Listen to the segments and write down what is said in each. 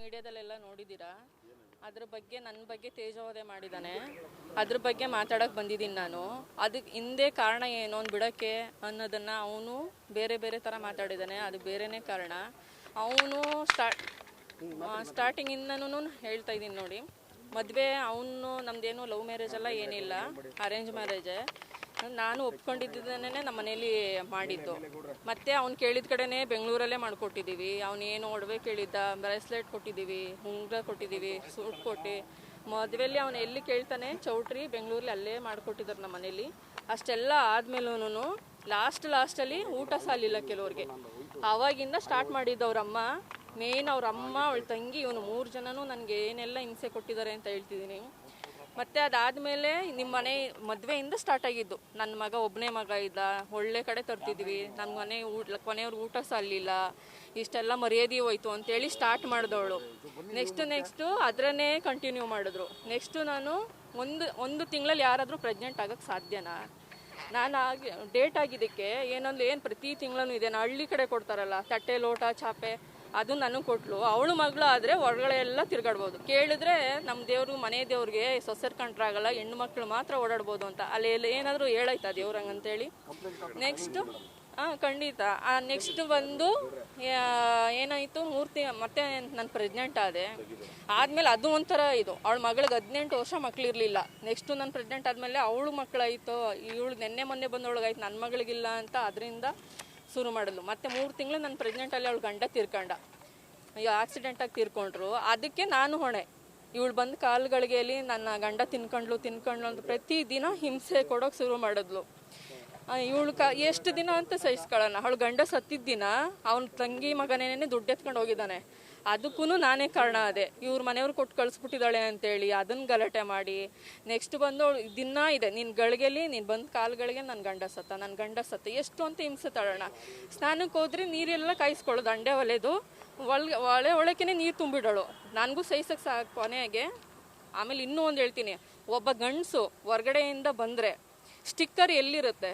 ಮೀಡಿಯಾದಲ್ಲೆಲ್ಲ ನೋಡಿದ್ದೀರಾ. ಅದ್ರ ಬಗ್ಗೆ ನನ್ನ ಬಗ್ಗೆ ತೇಜೋವಧೆ ಮಾಡಿದ್ದಾನೆ. ಅದ್ರ ಬಗ್ಗೆ ಮಾತಾಡೋಕ್ಕೆ ಬಂದಿದ್ದೀನಿ ನಾನು. ಅದಕ್ಕೆ ಹಿಂದೆ ಕಾರಣ ಏನು ಅಂತ ಬಿಡೋಕ್ಕೆ ಅನ್ನೋದನ್ನು ಅವನು ಬೇರೆ ಬೇರೆ ಥರ ಮಾತಾಡಿದ್ದಾನೆ. ಅದು ಬೇರೆಯೇ ಕಾರಣ. ಅವನು ಸ್ಟಾರ್ಟಿಂಗಿಂದನೂ ಹೇಳ್ತಾ ಇದ್ದೀನಿ ನೋಡಿ, ಮದುವೆ ಅವನು ನಮ್ಮದೇನು ಲವ್ ಮ್ಯಾರೇಜ್ ಎಲ್ಲ ಏನಿಲ್ಲ, ಅರೇಂಜ್ ಮ್ಯಾರೇಜೇ. ನಾನು ಒಪ್ಕೊಂಡಿದ್ದೇನೆ ನಮ್ಮ ಮನೇಲಿ ಮಾಡಿದ್ದು. ಮತ್ತೆ ಅವ್ನು ಕೇಳಿದ ಕಡೆನೇ ಬೆಂಗಳೂರಲ್ಲೇ ಮಾಡಿಕೊಟ್ಟಿದ್ದೀವಿ. ಅವನೇನು ಒಡವೆ ಕೇಳಿದ್ದ, ಬ್ರೇಸ್ಲೆಟ್ ಕೊಟ್ಟಿದ್ದೀವಿ, ಉಂಗುರ ಕೊಟ್ಟಿದ್ದೀವಿ, ಸೂಟ್ ಕೊಟ್ಟು ಮದುವೆಯಲ್ಲಿ ಅವನು ಎಲ್ಲಿ ಕೇಳ್ತಾನೆ ಚೌಟ್ರಿ ಬೆಂಗಳೂರಲ್ಲಿ ಅಲ್ಲೇ ಮಾಡಿಕೊಟ್ಟಿದ್ದಾರೆ ನಮ್ಮ ಮನೇಲಿ. ಅಷ್ಟೆಲ್ಲ ಆದಮೇಲೂ ಲಾಸ್ಟಲ್ಲಿ ಊಟ ಸಾಲಿಲ್ಲ ಕೆಲವ್ರಿಗೆ. ಆವಾಗಿಂದ ಸ್ಟಾರ್ಟ್ ಮಾಡಿದ್ದು ಅವರಮ್ಮ. ಮೇನ್ ಅವರಮ್ಮ, ಅವಳ ತಂಗಿ, ಇವನು 3 ಜನನೂ ನನಗೆ ಏನೆಲ್ಲ ಹಿಂಸೆ ಕೊಟ್ಟಿದ್ದಾರೆ ಅಂತ ಹೇಳ್ತಿದ್ದೀನಿ. ಮತ್ತು ಅದಾದಮೇಲೆ ನಿಮ್ಮ ಮನೆ ಮದುವೆಯಿಂದ ಸ್ಟಾರ್ಟ್ ಆಗಿದ್ದು. ನನ್ನ ಮಗ ಒಬ್ಬನೇ ಮಗ ಇದ್ದ, ಒಳ್ಳೆ ಕಡೆ ತರ್ತಿದ್ವಿ, ನನ್ನ ಮನೆ ಕೊನೆಯವ್ರಿಗೆ ಊಟ ಸಾಲಿಲ್ಲ, ಇಷ್ಟೆಲ್ಲ ಮರ್ಯಾದೆ ಹೋಯ್ತು ಅಂತೇಳಿ ಸ್ಟಾರ್ಟ್ ಮಾಡಿದವಳು. ನೆಕ್ಸ್ಟು ಅದರನ್ನೇ ಕಂಟಿನ್ಯೂ ಮಾಡಿದ್ರು. ನೆಕ್ಸ್ಟು ನಾನು ಒಂದು ತಿಂಗಳಲ್ಲಿ ಯಾರಾದರೂ ಪ್ರೆಗ್ನೆಂಟ್ ಆಗೋಕ್ಕೆ ಸಾಧ್ಯನಾ? ನಾನು ಡೇಟ್ ಆಗಿದ್ದಕ್ಕೆ ಏನು ಪ್ರತಿ ತಿಂಗಳೂ ಇದೆ. ಹಳ್ಳಿ ಕಡೆ ಕೊಡ್ತಾರಲ್ಲ ತಟ್ಟೆ ಲೋಟ ಚಾಪೆ, ಅದು ನನಗೆ ಕೊಟ್ಲು. ಅವಳು ಮಗಳು ಆದರೆ ಹೊರಗಡೆ ಎಲ್ಲ ತಿರ್ಗಾಡ್ಬೋದು. ಕೇಳಿದ್ರೆ ನಮ್ಮ ದೇವರು ಮನೆ ದೇವ್ರಿಗೆ ಸೊಸೆರ್ ಕಂಡ್ರಾಗಲ್ಲ, ಹೆಣ್ಣು ಮಕ್ಕಳು ಮಾತ್ರ ಓಡಾಡ್ಬೋದು ಅಂತ. ಅಲ್ಲಿ ಏನಾದರೂ ಹೇಳಾಯ್ತಾ ದೇವ್ರಂಗೆ ಅಂತೇಳಿ. ನೆಕ್ಸ್ಟು ಖಂಡಿತ. ನೆಕ್ಸ್ಟ್ ಬಂದು ಏನಾಯಿತು, 3 ಮತ್ತೆ ನಾನು ಪ್ರೆಗ್ನೆಂಟ್ ಆದೆ. ಆದಮೇಲೆ ಅದು ಒಂಥರ ಇದು, ಅವಳ ಮಗಳಿಗೆ 18 ವರ್ಷ ಮಕ್ಕಳಿರಲಿಲ್ಲ. ನೆಕ್ಸ್ಟು ನಾನು ಪ್ರೆಗ್ನೆಂಟ್ ಆದಮೇಲೆ ಅವಳು ಮಕ್ಕಳಾಯಿತು. ಇವಳು ಮೊನ್ನೆ ಬಂದವಳಿಗಾಯ್ತು, ನನ್ನ ಮಗಳಿಗಿಲ್ಲ ಅಂತ ಅದರಿಂದ ಶುರು ಮಾಡಿದ್ಲು. ಮತ್ತು 3 ತಿಂಗಳು ನಾನು ಪ್ರೆಗ್ನೆಂಟಲ್ಲಿ ಅವಳು ಗಂಡ ತೀರ್ಕೊಂಡ, ಆಕ್ಸಿಡೆಂಟಾಗಿ ತೀರ್ಕೊಂಡ್ರು. ಅದಕ್ಕೆ ನಾನು ಹೊಣೆ. ಇವಳು ಬಂದು ಕಾಲುಗಳಿಗೆಯಲ್ಲಿ ನನ್ನ ಗಂಡ ತಿನ್ಕೊಂಡ್ಲು ಅಂತ ಪ್ರತಿದಿನ ಹಿಂಸೆ ಕೊಡೋಕೆ ಶುರು ಮಾಡಿದ್ಲು. ಇವಳು ಎಷ್ಟು ದಿನ ಅಂತ ಸಹಿಸ್ಕೊಳ್ಳೋಣ. ಅವಳು ಗಂಡ ಸತ್ತಿದ್ದ ದಿನ ಅವನ ತಂಗಿ ಮಗನೇನೆ ದುಡ್ಡು ಎತ್ಕೊಂಡು ಹೋಗಿದ್ದಾನೆ. ಅದಕ್ಕೂ ನಾನೇ ಕಾರಣ ಅದೇ. ಇವ್ರ ಮನೆಯವ್ರು ಕೊಟ್ಟು ಕಳಿಸ್ಬಿಟ್ಟಿದ್ದಾಳೆ ಅಂತೇಳಿ ಅದನ್ನು ಗಲಾಟೆ ಮಾಡಿ ನೆಕ್ಸ್ಟ್ ಬಂದು ಅವಳು ದಿನ ಇದೆ, ನಿನ್ನ ಗಳಿಗೆಲಿ ನೀನು ಬಂದು ಕಾಲುಗಳಿಗೆ ನನ್ನ ಗಂಡ ಸತ್ತ ಎಷ್ಟು ಅಂತ ಹಿಂಸೆ ತಳೋಣ. ಸ್ನಾನಕ್ಕೆ ಹೋದ್ರೆ ನೀರೆಲ್ಲ ಕಾಯಿಸ್ಕೊಳ್ಳೋದು, ಅಂಡೆ ಒಲೆದು ಒಳಕೆನೆ ನೀರು ತುಂಬಿಡೋಳು. ನನಗೂ ಸಹಿಸಕ್ಕೆ ಸಾಕು ಕೊನೆಗೆ. ಆಮೇಲೆ ಇನ್ನೂ ಒಂದು ಹೇಳ್ತೀನಿ, ಒಬ್ಬ ಗಂಡಸು ಹೊರಗಡೆಯಿಂದ ಬಂದರೆ ಸ್ಟಿಕ್ಕರ್ ಎಲ್ಲಿರುತ್ತೆ?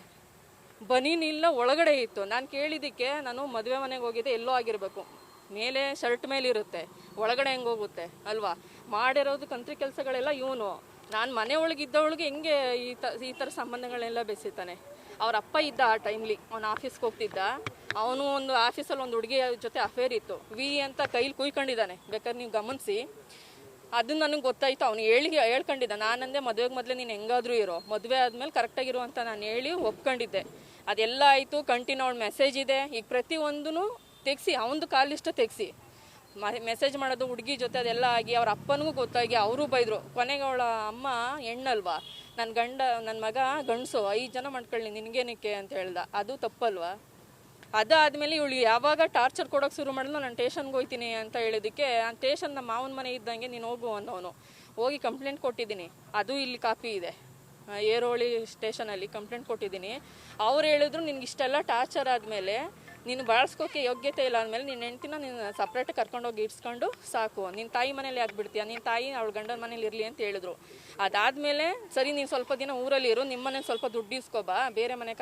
ಬನೀನಿಲ್ಲ, ಒಳಗಡೆ ಇತ್ತು. ನಾನು ಕೇಳಿದ್ದಕ್ಕೆ ನಾನು ಮದುವೆ ಮನೆಗೆ ಹೋಗಿದ್ದೆ, ಎಲ್ಲೋ ಆಗಿರಬೇಕು, ಮೇಲೆ ಶರ್ಟ್ ಮೇಲೆ ಇರುತ್ತೆ, ಒಳಗಡೆ ಹೆಂಗೆ ಹೋಗುತ್ತೆ ಅಲ್ವಾ? ಮಾಡಿರೋದು ಕಂತ್ರಿ ಕೆಲಸಗಳೆಲ್ಲ ಇವನು. ನಾನು ಮನೆ ಒಳಗಿದ್ದವಳಿಗೆ ಹೆಂಗೆ ಈ ಥರ ಸಂಬಂಧಗಳನ್ನೆಲ್ಲ ಬೆಸೀತಾನೆ. ಅವ್ರ ಅಪ್ಪ ಇದ್ದ ಆ ಟೈಮ್ಲಿ, ಅವನು ಆಫೀಸ್ಗೆ ಹೋಗ್ತಿದ್ದ. ಅವನು ಒಂದು ಆಫೀಸಲ್ಲಿ ಒಂದು ಹುಡುಗಿ ಜೊತೆ ಅಫೇರ್ ಇತ್ತು, ವಿ ಅಂತ ಕೈಲಿ ಕುಯ್ಕೊಂಡಿದ್ದಾನೆ, ಬೇಕಾದ್ರೆ ನೀವು ಗಮನಿಸಿ. ಅದು ನನಗೆ ಗೊತ್ತಾಯ್ತು. ಅವನು ಹೇಳ್ಕೊಂಡಿದ್ದ. ನಾನಂದೆ ಮದುವೆಗೆ ಮೊದಲೇ ನೀನು ಹೆಂಗಾದರೂ ಇರೋ, ಮದುವೆ ಆದಮೇಲೆ ಕರೆಕ್ಟಾಗಿರು ಅಂತ ನಾನು ಹೇಳಿ ಒಪ್ಕೊಂಡಿದ್ದೆ. ಅದೆಲ್ಲ ಆಯಿತು. ಕಂಟಿನ್ಯೂ ಅವಳು ಮೆಸೇಜ್ ಇದೆ. ಈಗ ಪ್ರತಿಯೊಂದೂ ತೆಗ್ಸಿ, ಅವನದು ಕಾಲಿಷ್ಟ ತೆಗ್ಸಿ ಮೆಸೇಜ್ ಮಾಡೋದು ಹುಡುಗಿ ಜೊತೆ ಅದೆಲ್ಲ ಆಗಿ ಅವ್ರ ಅಪ್ಪನಿಗೂ ಗೊತ್ತಾಗಿ ಅವರು ಬೈದರು. ಕೊನೆಗೆ ಅವಳ ಅಮ್ಮ ಹೆಣ್ಣಲ್ವಾ, ನನ್ನ ಮಗ ಗಂಡಸು, 5 ಜನ ಮಾಡ್ಕೊಳ್ಳಿ ನಿನಗೇನಕ್ಕೆ ಅಂತ ಹೇಳ್ದ. ಅದು ತಪ್ಪಲ್ವಾ? ಅದಾದಮೇಲೆ ಇವಳು ಯಾವಾಗ ಟಾರ್ಚರ್ ಕೊಡೋಕೆ ಶುರು ಮಾಡಿದ್ಲು, ನಾನು ಸ್ಟೇಷನ್ಗೆ ಹೋಗ್ತೀನಿ ಅಂತ ಹೇಳಿದ್ದಕ್ಕೆ, ಆ ಸ್ಟೇಷನ್ ನಮ್ಮ ಮಾವನ ಮನೆ ಇದ್ದಂಗೆ ನೀನು ಹೋಗು ಅನ್ನೋನು. ಹೋಗಿ ಕಂಪ್ಲೇಂಟ್ ಕೊಟ್ಟಿದ್ದೀನಿ. ಅದು ಇಲ್ಲಿ ಕಾಪಿ ಇದೆ, ಏರೋಳಿ ಸ್ಟೇಷನಲ್ಲಿ ಕಂಪ್ಲೇಂಟ್ ಕೊಟ್ಟಿದ್ದೀನಿ. ಅವ್ರು ಹೇಳಿದ್ರು, ನಿನ್ಗೆ ಇಷ್ಟೆಲ್ಲ ಟಾರ್ಚರ್ ಆದಮೇಲೆ ನೀನು ಬಳಸ್ಕೋಕೆ ಯೋಗ್ಯತೆ ಇಲ್ಲ ಅಂದಮೇಲೆ ನಿನ್ನ ಹೆಂಡ್ತಿನ ನೀನು ಸಪ್ರೇಟಾಗಿ ಕರ್ಕೊಂಡೋಗಿ ಇಡ್ಸ್ಕೊಂಡು ಸಾಕು, ನಿನ್ನ ತಾಯಿ ಮನೇಲಿ ಆಗ್ಬಿಡ್ತೀಯ, ನಿನ್ನ ತಾಯಿ ಅವಳ ಗಂಡನ ಮನೇಲಿ ಇರಲಿ ಅಂತ ಹೇಳಿದ್ರು. ಅದಾದಮೇಲೆ ಸರಿ ನೀನು ಸ್ವಲ್ಪ ದಿನ ಊರಲ್ಲಿ ಇರು, ನಿಮ್ಮ ಮನೇಲಿ ಸ್ವಲ್ಪ ದುಡ್ಡು ಇಸ್ಕೊಬಾ, ಬೇರೆ ಮನೆ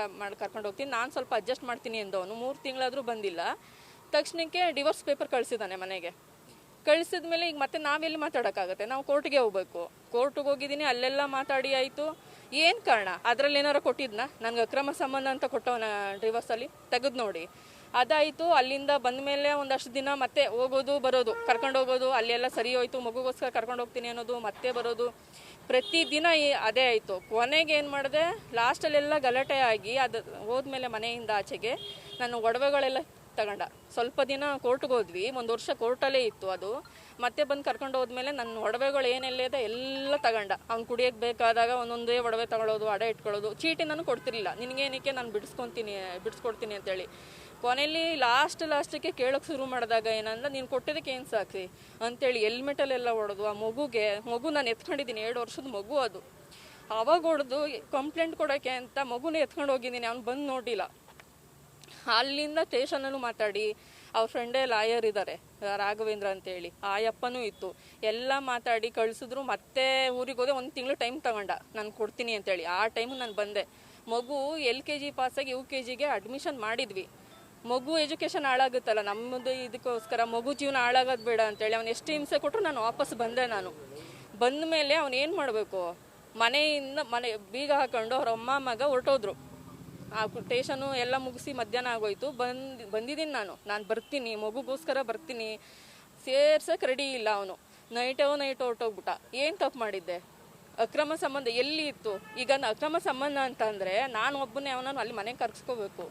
ಕರ್ಕೊಂಡು ಹೋಗ್ತೀನಿ, ನಾನು ಸ್ವಲ್ಪ ಅಡ್ಜಸ್ಟ್ ಮಾಡ್ತೀನಿ ಅಂದವನು. 3 ತಿಂಗಳಾದರೂ ಬಂದಿಲ್ಲ. ತಕ್ಷಣಕ್ಕೆ ಡಿವೋರ್ಸ್ ಪೇಪರ್ ಕಳಿಸಿದ್ದಾನೆ ಮನೆಗೆ. ಕಳಿಸಿದ್ಮೇಲೆ ಈಗ ಮತ್ತೆ ನಾವೆಲ್ಲಿ ಮಾತಾಡೋಕ್ಕಾಗತ್ತೆ? ನಾವು ಕೋರ್ಟ್ಗೆ ಹೋಗ್ಬೇಕು. ಕೋರ್ಟಿಗೆ ಹೋಗಿದ್ದೀನಿ, ಅಲ್ಲೆಲ್ಲ ಮಾತಾಡಿ ಆಯಿತು. ಏನು ಕಾರಣ? ಅದರಲ್ಲಿ ಏನಾರು ಕೊಟ್ಟಿದ್ನಾ? ನನಗೆ ಅಕ್ರಮ ಸಂಬಂಧ ಅಂತ ಕೊಟ್ಟವನ ಡಿವೋರ್ಸಲ್ಲಿ ತೆಗೆದು ನೋಡಿ. ಅದಾಯಿತು. ಅಲ್ಲಿಂದ ಬಂದ ಮೇಲೆ ಒಂದಷ್ಟು ದಿನ ಮತ್ತೆ ಹೋಗೋದು ಬರೋದು, ಕರ್ಕೊಂಡು ಹೋಗೋದು, ಅಲ್ಲೆಲ್ಲ ಸರಿ ಹೋಯ್ತು, ಮಗುಗೋಸ್ಕರ ಕರ್ಕೊಂಡು ಹೋಗ್ತೀನಿ ಅನ್ನೋದು, ಮತ್ತೆ ಬರೋದು, ಪ್ರತಿದಿನ ಅದೇ ಆಯಿತು. ಕೊನೆಗೆ ಏನು ಮಾಡಿದೆ, ಲಾಸ್ಟಲ್ಲೆಲ್ಲ ಗಲಾಟೆ ಆಗಿ ಅದು ಹೋದ್ಮೇಲೆ ಮನೆಯಿಂದ ಆಚೆಗೆ ನಾನು ಒಡವೆಗಳೆಲ್ಲ ತಗೊಂಡ. ಸ್ವಲ್ಪ ದಿನ ಕೋರ್ಟ್ಗೆ ಹೋದ್ವಿ, 1 ವರ್ಷ ಕೋರ್ಟಲ್ಲೇ ಇತ್ತು ಅದು. ಮತ್ತೆ ಬಂದು ಕರ್ಕೊಂಡು ಹೋದ್ಮೇಲೆ ನನ್ನ ಒಡವೆಗಳು ಏನೆಲ್ಲ ಇದೆ ಎಲ್ಲ ತಗೊಂಡ. ಅವ್ನು ಕುಡಿಯೋಕ್ಕೆ ಬೇಕಾದಾಗ ಒಂದೊಂದೇ ಒಡವೆ ತಗೊಳ್ಳೋದು, ಅಡ ಇಟ್ಕೊಳ್ಳೋದು. ಚೀಟಿ ನಾನು ಕೊಡ್ತಿರ್ಲಿಲ್ಲ, ನಿನಗೇನಕ್ಕೆ ನಾನು ಬಿಡಿಸ್ಕೊಡ್ತೀನಿ ಅಂತೇಳಿ. ಕೊನೆಯಲ್ಲಿ ಲಾಸ್ಟಿಗೆ ಕೇಳೋಕ್ಕೆ ಶುರು ಮಾಡಿದಾಗ ಏನಂದ್ರೆ, ನೀನು ಕೊಟ್ಟಿದ್ದಕ್ಕೆ ಏನು ಸಾಕ್ಷಿ ಅಂತೇಳಿ ಹೆಲ್ಮೆಟಲ್ಲೆಲ್ಲ ಹೊಡೆದು. ಆ ಮಗು ನಾನು ಎತ್ಕೊಂಡಿದ್ದೀನಿ, 2 ವರ್ಷದ ಮಗು ಅದು. ಅವಾಗ ಹೊಡೆದು ಕಂಪ್ಲೇಂಟ್ ಕೊಡೋಕ್ಕೆ ಅಂತ ಮಗುನ ಎತ್ಕೊಂಡು ಹೋಗಿದ್ದೀನಿ. ಅವ್ನು ಬಂದು ನೋಡಿಲ್ಲ. ಅಲ್ಲಿಂದ ಸ್ಟೇಷನಲ್ಲೂ ಮಾತಾಡಿ, ಅವ್ರ ಫ್ರೆಂಡೇ ಲಾಯರ್ ಇದ್ದಾರೆ, ರಾಘವೇಂದ್ರ ಅಂತೇಳಿ, ಆ ಅಪ್ಪನೂ ಇತ್ತು, ಎಲ್ಲ ಮಾತಾಡಿ ಕಳಿಸಿದ್ರು. ಮತ್ತೆ ಊರಿಗೆ ಹೋದೆ. 1 ತಿಂಗಳು ಟೈಮ್ ತಗೊಂಡ, ನಾನು ಕೊಡ್ತೀನಿ ಅಂತೇಳಿ. ಆ ಟೈಮು ನಾನು ಬಂದೆ. ಮಗು LKG ಪಾಸಾಗಿ UKGಗೆ ಅಡ್ಮಿಷನ್ ಮಾಡಿದ್ವಿ. ಮಗು ಎಜುಕೇಷನ್ ಹಾಳಾಗುತ್ತಲ್ಲ, ನಮ್ಮದು ಇದಕ್ಕೋಸ್ಕರ ಮಗು ಜೀವನ ಹಾಳಾಗೋದು ಬೇಡ ಅಂತೇಳಿ ಅವ್ನು ಎಷ್ಟು ಹಿಂಸೆ ಕೊಟ್ಟರು ನಾನು ವಾಪಸ್ ಬಂದೆ. ನಾನು ಬಂದ ಮೇಲೆ ಅವ್ನು ಏನು ಮಾಡಬೇಕು, ಮನೆ ಬೀಗ ಹಾಕೊಂಡು ಅವ್ರ ಅಮ್ಮ ಮಗ ಹೊರಟೋದ್ರು. ಆ ಟೇಷನು ಎಲ್ಲ ಮುಗಿಸಿ ಮಧ್ಯಾಹ್ನ ಆಗೋಯ್ತು. ಬಂದಿದ್ದೀನಿ ನಾನು ಬರ್ತೀನಿ, ಮಗುಗೋಸ್ಕರ ಬರ್ತೀನಿ. ಸೇರ್ಸಕ್ಕೆ ರೆಡಿ ಇಲ್ಲ ಅವನು. ನೈಟ್ ಹೊರಟೋಗ್ಬಿಟ್ಟ. ಏನು ತಪ್ಪು ಮಾಡಿದ್ದೆ? ಅಕ್ರಮ ಸಂಬಂಧ ಎಲ್ಲಿ ಇತ್ತು? ಈಗ ಅಕ್ರಮ ಸಂಬಂಧ ಅಂತಂದರೆ ನಾನು ಒಬ್ಬನೇ ಅವನನ್ನು ಅಲ್ಲಿ ಮನೆಗೆ ಕರ್ಸ್ಕೋಬೇಕು,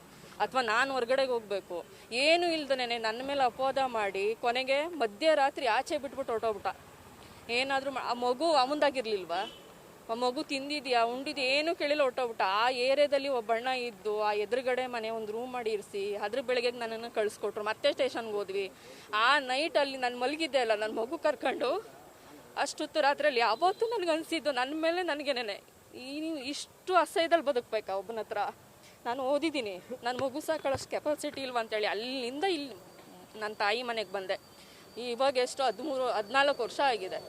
ಅಥವಾ ನಾನು ಹೊರಗಡೆಗೆ ಹೋಗ್ಬೇಕು. ಏನು ಇಲ್ದನೇ ನನ್ನ ಮೇಲೆ ಅಪವಾದ ಮಾಡಿ ಕೊನೆಗೆ ಮಧ್ಯರಾತ್ರಿ ಆಚೆ ಬಿಟ್ಬಿಟ್ಟು ಹೊರಟೋಗ್ಬಿಟ್ಟ. ಏನಾದರೂ ಆ ಮಗು ಅವಂದಾಗಿರ್ಲಿಲ್ವಾ? ಆ ಮಗು ತಿಂದಿದ್ಯಾ ಉಂಡಿದ್ಯಾ ಏನೂ ಕೇಳಿಲ್ಲ, ಹೊರಟೋಗ್ಬಿಟ್ಟ. ಆ ಏರಿಯಾದಲ್ಲಿ ಒಬ್ಬಣ್ಣ ಇದ್ದು ಆ ಎದುರುಗಡೆ ಮನೆ ಒಂದು ರೂಮ್ ಮಾಡಿ ಇರಿಸಿ ಅದ್ರ ಬೆಳಗ್ಗೆ ನನ್ನನ್ನು ಕಳಿಸ್ಕೊಟ್ರು. ಮತ್ತೆ ಸ್ಟೇಷನ್ಗೆ ಹೋದ್ವಿ. ಆ ನೈಟಲ್ಲಿ ನಾನು ಮಲಗಿದ್ದೆ ಅಲ್ಲ, ನನ್ನ ಮಗು ಕರ್ಕೊಂಡು ಅಷ್ಟೊತ್ತು ರಾತ್ರಿಯಲ್ಲಿ ಯಾವತ್ತೂ ನನಗೆ ಅನಿಸಿದ್ದು ನನ್ನ ಮೇಲೆ ನನಗೇನೆ ಇಷ್ಟು ಅಸಹ್ಯದಲ್ಲಿ ಬದುಕಬೇಕಾ ಒಬ್ಬನ ಹತ್ರ? ನಾನು ಓದಿದ್ದೀನಿ, ನನ್ನ ಮಗು ಸಾಕೊಳ್ಳೋಷ್ಟು ಕೆಪಾಸಿಟಿ ಇಲ್ವಾ ಅಂತೇಳಿ ಅಲ್ಲಿಂದ ಇಲ್ಲಿ ನನ್ನ ತಾಯಿ ಮನೆಗೆ ಬಂದೆ. ಇವಾಗ ಎಷ್ಟು 13-14 ವರ್ಷ ಆಗಿದೆ.